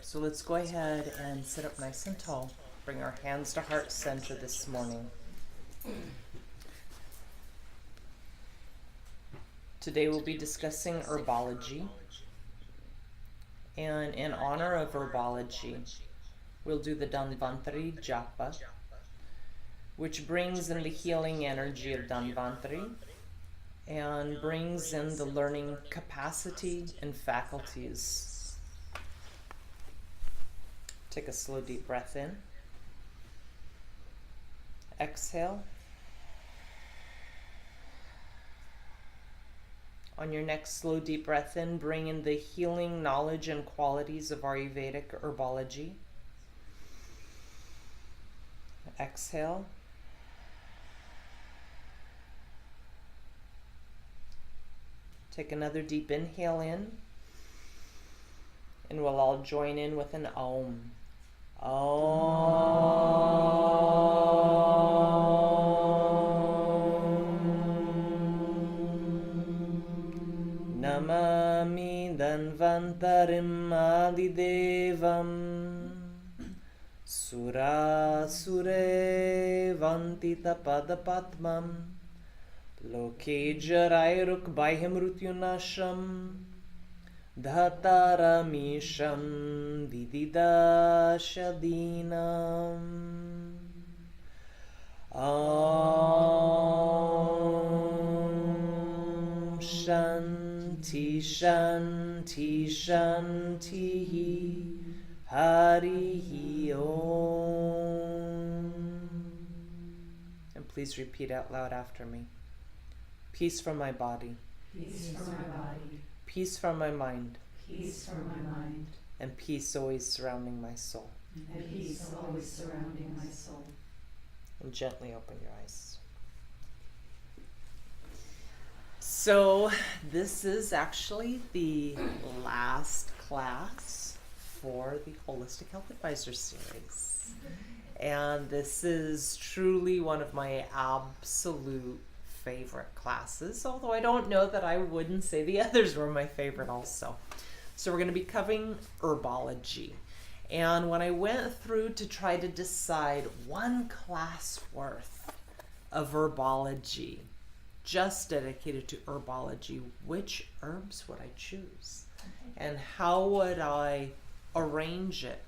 So let's go ahead and sit up nice and tall. Bring our hands to heart center this morning. Today we'll be discussing herbology. And in honor of herbology, we'll do the Dhanvantari Japa, which brings in the healing energy of Dhanvantari and brings in the learning capacity and faculties. Take a slow, deep breath in. Exhale. On your next slow, deep breath in, bring in the healing knowledge and qualities of Ayurvedic herbology. Exhale. Take another deep inhale in, and we'll all join in with an Om. Namami Dhanvantarim Adidevam Sura Sure Vantita Padapatmam Loke Jarairuk Baihimrutyunasham Dhataramisham Vididashadinam Om Shanti Shanti Shanti Harihi Om. And please repeat out loud after me. Peace from my body. Peace from my body. Peace from my mind. Peace from my mind. And peace always surrounding my soul. And peace always surrounding my soul. And gently open your eyes. So this is actually the last class for the Holistic Health Advisor series. And this is truly one of my absolute favorite classes, although I don't know that I wouldn't say the others were my favorite also. So we're going to be covering herbology. And when I went through to try to decide one class worth of herbology, just dedicated to herbology, which herbs would I choose? And how would I arrange it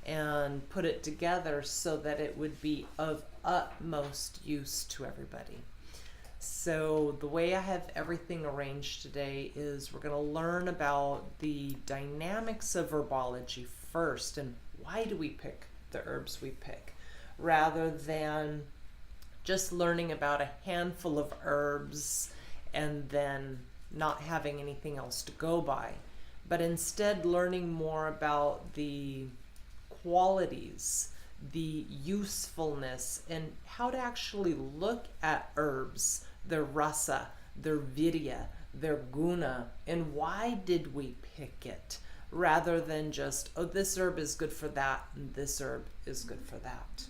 and put it together so that it would be of utmost use to everybody? So the way I have everything arranged today is we're going to learn about the dynamics of herbology first and why do we pick the herbs we pick, rather than just learning about a handful of herbs and then not having anything else to go by, but instead learning more about the qualities, the usefulness, and how to actually look at herbs, their rasa, their virya, their guna, and why did we pick it, rather than just, oh, this herb is good for that and this herb is good for that.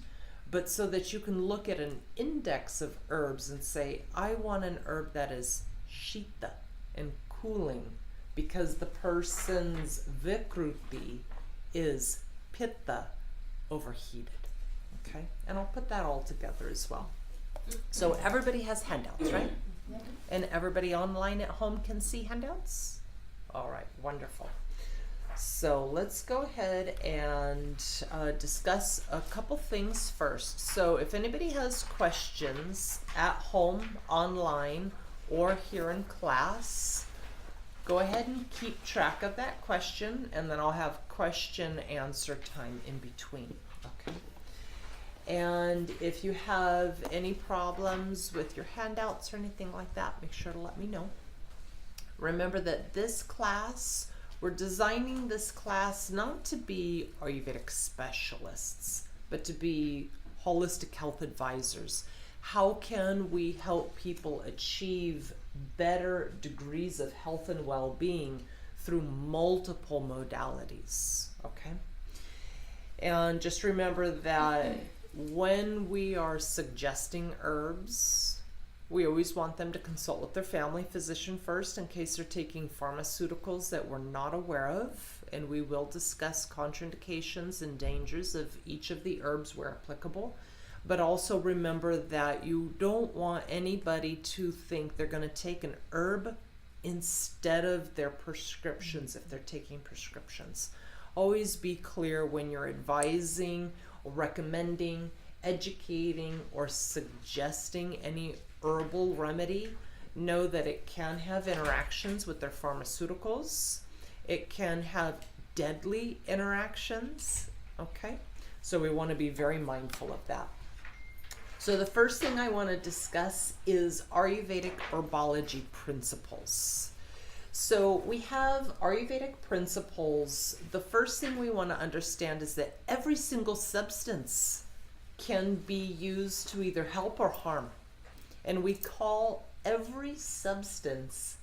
But so that you can look at an index of herbs and say, I want an herb that is shita and cooling because the person's vikruti is pitta, overheated. Okay, and I'll put that all together as well. So everybody has handouts, right? And everybody online at home can see handouts? All right, wonderful. So let's go ahead and discuss a couple things first. So if anybody has questions at home, online, or here in class, go ahead and keep track of that question, and then I'll have question answer time in between. Okay. And if you have any problems with your handouts or anything like that, make sure to let me know. Remember that this class, we're designing this class not to be Ayurvedic specialists, but to be holistic health advisors. How can we help people achieve better degrees of health and well-being through multiple modalities? Okay. And just remember that when we are suggesting herbs, we always want them to consult with their family physician first in case they're taking pharmaceuticals that we're not aware of and we will discuss contraindications and dangers of each of the herbs where applicable. But also remember that you don't want anybody to think they're going to take an herb instead of their prescriptions if they're taking prescriptions. Always be clear when you're advising or recommending, educating, or suggesting any herbal remedy. Know that it can have interactions with their pharmaceuticals. It can have deadly interactions, okay? So we want to be very mindful of that. So the first thing I want to discuss is Ayurvedic Herbology Principles. So we have Ayurvedic Principles. The first thing we want to understand is that every single substance can be used to either help or harm. And we call every substance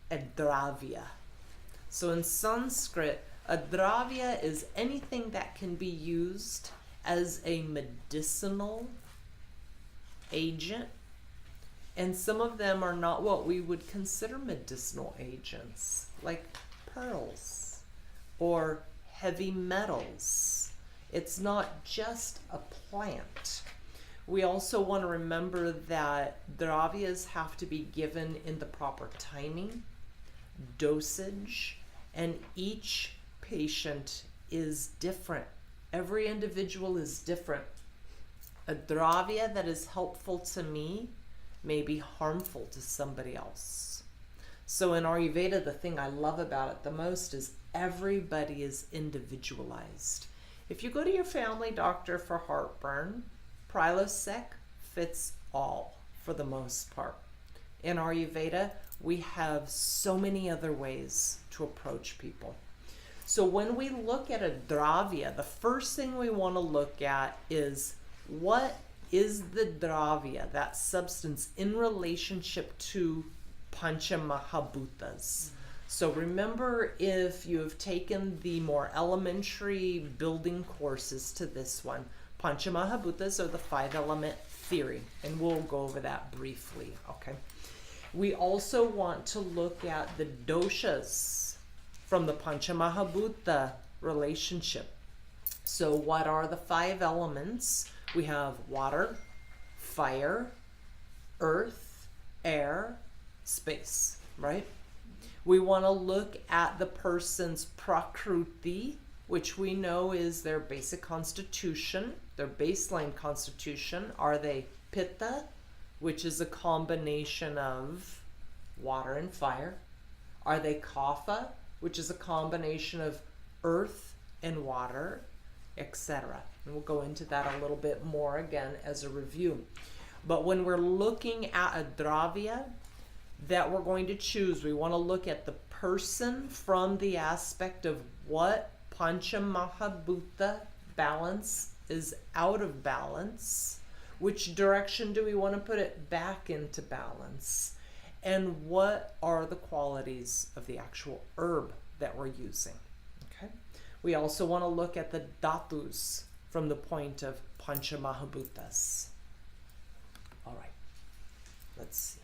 a Dravya. So in Sanskrit, a Dravya is anything that can be used as a medicinal agent, and some of them are not what we would consider medicinal agents, like pearls or heavy metals. It's not just a plant. We also want to remember that dravyas have to be given in the proper timing, dosage, and each patient is different. Every individual is different. A dravya that is helpful to me may be harmful to somebody else. So in Ayurveda, the thing I love about it the most is everybody is individualized. If you go to your family doctor for heartburn, Prilosec fits all for the most part. In Ayurveda, we have so many other ways to approach people. So when we look at a dravya, the first thing we want to look at is what is the dravya, that substance, in relationship to panchamahabutas. So remember, if you have taken the more elementary building courses to this one, panchamahabutas are the 5-element theory, and we'll go over that briefly, okay? We also want to look at the doshas from the panchamahabuta relationship. So what are the 5 elements? We have water, fire, earth, air, space, right? We want to look at the person's prakruti, which we know is their basic constitution, their baseline constitution. Are they pitta, which is a combination of water and fire? Are they kapha, which is a combination of earth and water, etc.? And we'll go into that a little bit more again as a review. But when we're looking at a dravya that we're going to choose, we want to look at the person from the aspect of what panchamahabhuta balance is out of balance, which direction do we want to put it back into balance, and what are the qualities of the actual herb that we're using. Okay. We also want to look at the dhatus from the point of panchamahabhutas. All right, let's see.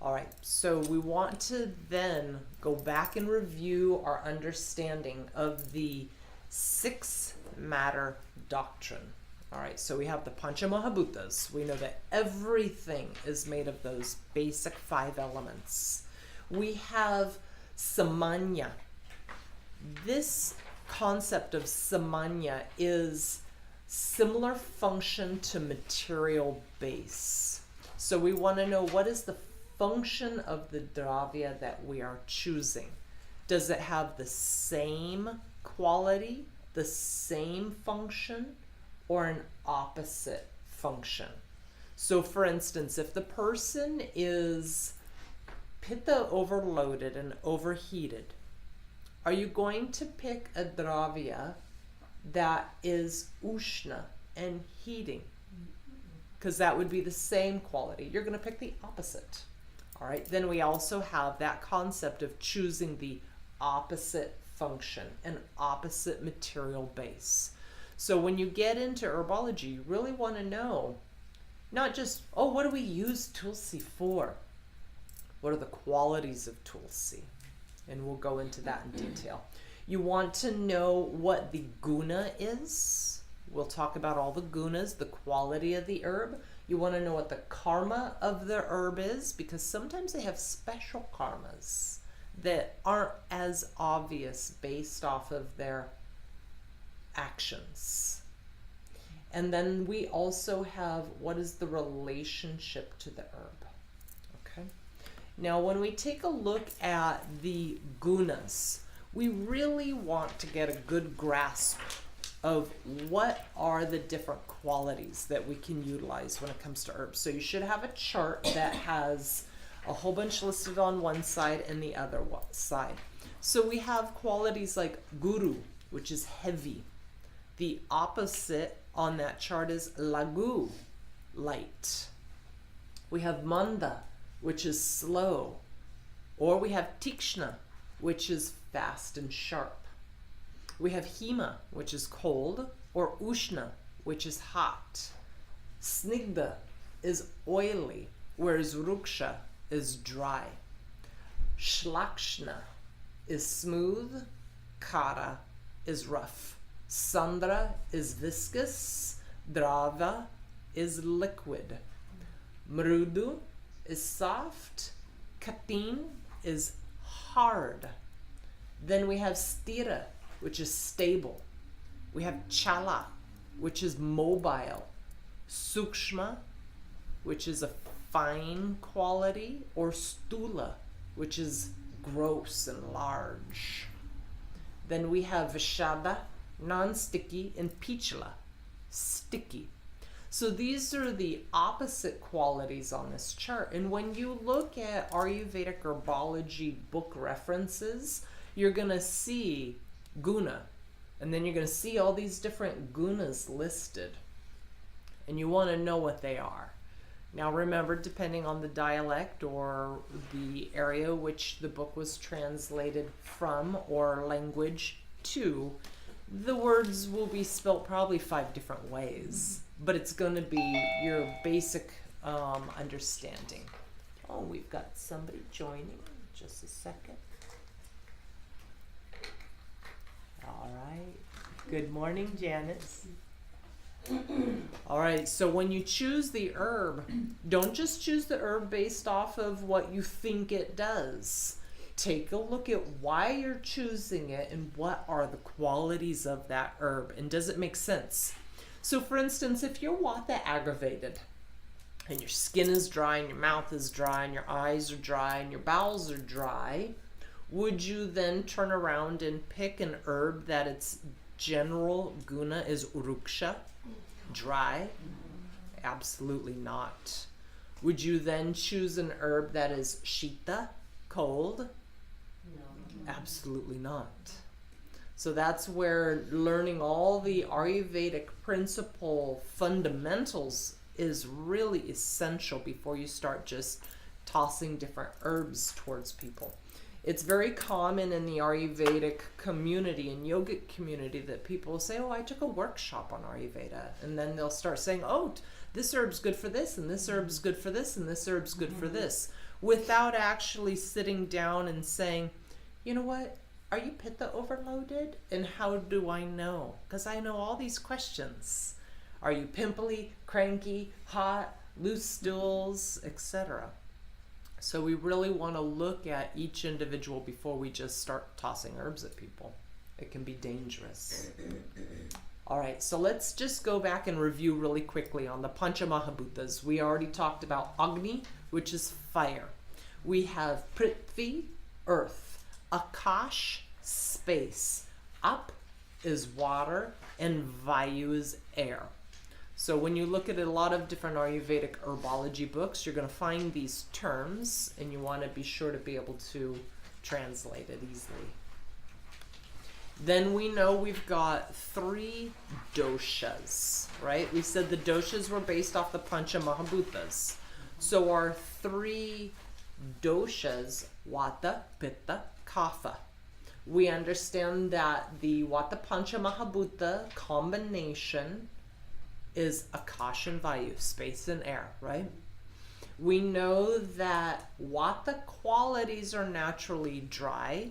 All right, so we want to then go back and review our understanding of the 6 Matter Doctrine. All right, so we have the panchamahabutas. We know that everything is made of those basic 5 elements. We have samanya. This concept of samanya is similar function to material base. So we want to know, what is the function of the dravya that we are choosing? Does it have the same quality, the same function, or an opposite function? So for instance, if the person is pitta overloaded and overheated, are you going to pick a dravya that is ushna and heating? Because that would be the same quality. You're going to pick the opposite. All right, then we also have that concept of choosing the opposite function, an opposite material base. So when you get into herbology, you really want to know, not just, oh, what do we use Tulsi for? What are the qualities of Tulsi? and we'll go into that in detail. You want to know what the guna is. We'll talk about all the gunas, the quality of the herb. You want to know what the karma of the herb is, because sometimes they have special karmas that aren't as obvious based off of their actions. And then we also have what is the relationship to the herb. Okay. Now when we take a look at the gunas, we really want to get a good grasp of what are the different qualities that we can utilize when it comes to herbs. So you should have a chart that has a whole bunch listed on one side and the other side. So we have qualities like guru, which is heavy. The opposite on that chart is lagu, light. We have manda, which is slow. Or we have tikshna, which is fast and sharp. We have hima, which is cold, or ushna, which is hot. Snigdha is oily, whereas ruksha is dry. Shlakshna is smooth, kara is rough. Sandra is viscous, Dravya is liquid. Mrudu is soft, Katin is hard. Then we have stira, which is stable. We have chala, which is mobile. Sukshma, which is a fine quality, or stula, which is gross and large. Then we have vishada, non-sticky, and pichla, sticky. So these are the opposite qualities on this chart. And when you look at Ayurvedic Herbology book references, you're going to see guna, and then you're going to see all these different gunas listed, and you want to know what they are. Now remember, depending on the dialect or the area which the book was translated from or language to, the words will be spelt probably 5 different ways, but it's going to be your basic understanding. Oh, we've got somebody joining. Just a second. All right. Good morning, Janice. All right, so when you choose the herb, don't just choose the herb based off of what you think it does. Take a look at why you're choosing it and what are the qualities of that herb, and does it make sense? So for instance, if you're Vata aggravated and your skin is dry and your mouth is dry and your eyes are dry and your bowels are dry, would you then turn around and pick an herb that its general guna is uruksha, dry? Absolutely not. Would you then choose an herb that is shita, cold? No. Absolutely not. So that's where learning all the Ayurvedic principle fundamentals is really essential before you start just tossing different herbs towards people. It's very common in the Ayurvedic community and yogic community that people say, oh, I took a workshop on Ayurveda. And then they'll start saying, oh, this herb's good for this, and this herb's good for this, and this herb's good for this, without actually sitting down and saying, you know what, are you pitta overloaded? And how do I know? Because I know all these questions. Are you pimply, cranky, hot, loose stools, etc.? So we really want to look at each individual before we just start tossing herbs at people. It can be dangerous. All right, so let's just go back and review really quickly on the panchamahabutas. We already talked about Agni, which is fire. We have Prithvi, earth. Akash, space. Up is water, and Vayu is air. So when you look at a lot of different Ayurvedic herbology books, you're going to find these terms, and you want to be sure to be able to translate it easily. Then we know we've got 3 doshas, right? We said the doshas were based off the panchamahabutas. So our 3 doshas, Vata, Pitta, Kapha. We understand that the Vata panchamahabuta combination is Akash and Vayu, space and air, right? We know that Vata qualities are naturally dry,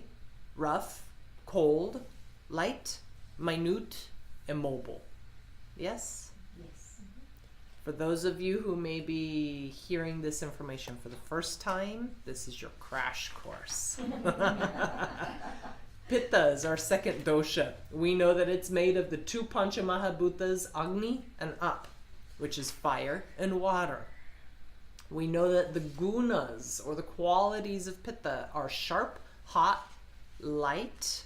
rough, cold, light, minute, immobile. Yes? Yes. For those of you who may be hearing this information for the first time, this is your crash course. Pitta is our second dosha. We know that it's made of the two panchamahabutas, Agni and Up, which is fire and water. We know that the Gunas, or the qualities of Pitta, are sharp, hot, light,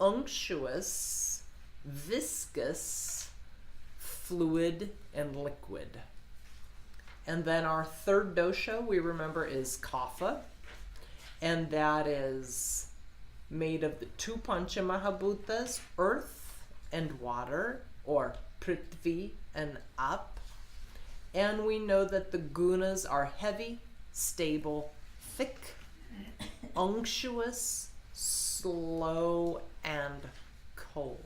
unctuous, viscous, fluid, and liquid. And then our third dosha, we remember, is Kapha, and that is made of the two panchamahabutas, earth and water, or Prithvi and Up. And we know that the Gunas are heavy, stable, thick, unctuous, slow, and cold.